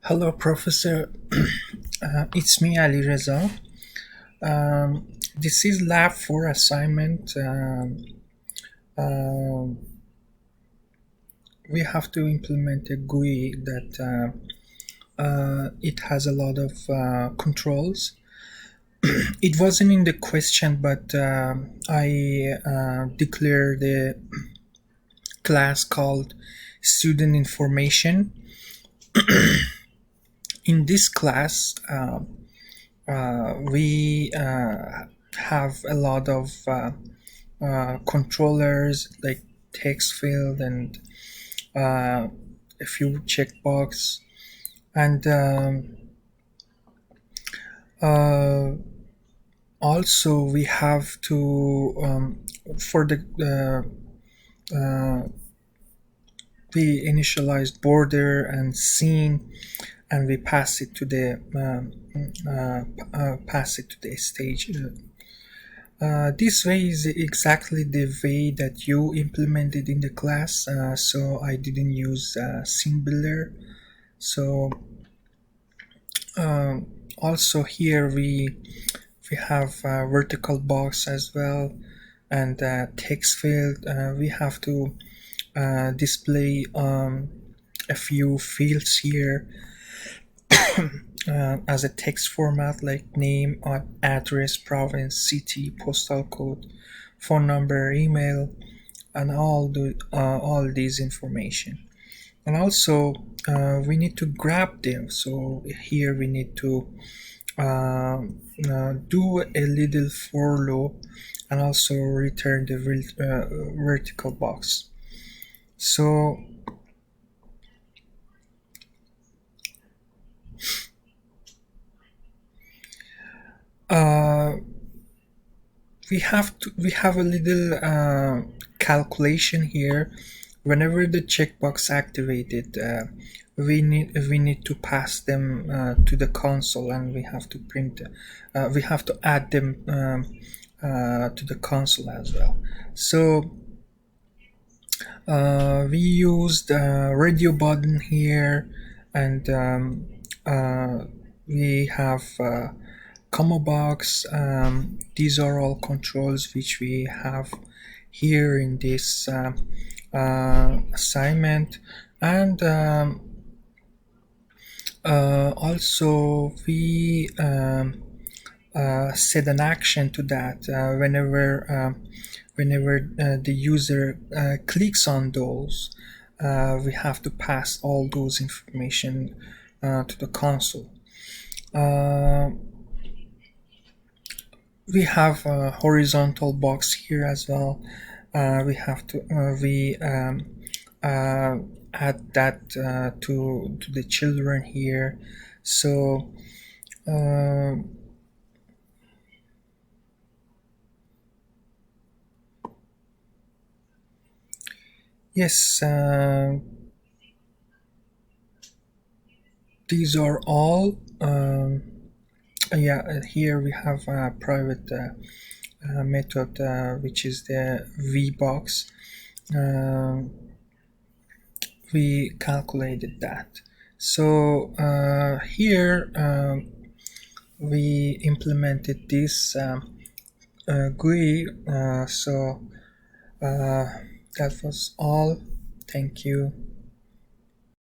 Hello, Professor. It's me, Ali Reza. This is Lab 4 assignment. Um, we have to implement a GUI that it has a lot of controls. It wasn't in the question, but I declared a class called Student Information. In this class, we have a lot of controllers like text field and a few checkbox and uh, also we have to for the we initialize border and scene and we pass it to the stage. This way is exactly the way that you implemented in the class, so I didn't use scene builder. So also here we have vertical box as well and text field. We have to display a few fields here as a text format like name, address, province, city, postal code, phone number, email, and all these information. And also we need to grab them. So here we need to do a little for loop and also return the vertical box. So uh, we have a little calculation here. Whenever the checkbox activated, we need to pass them to the console, and we have to print. We have to add them to the console as well. So we used radio button here, and we have combo box. These are all controls which we have here in this assignment, and also we set an action to that whenever the user clicks on those. We have to pass all those information to the console. Uh, we have a horizontal box here as well. We add that to the children here. So uh, yes, these are all. Yeah, here we have a private method which is the VBox. Um, we calculated that. So here we implemented this GUI. So that was all. Thank you.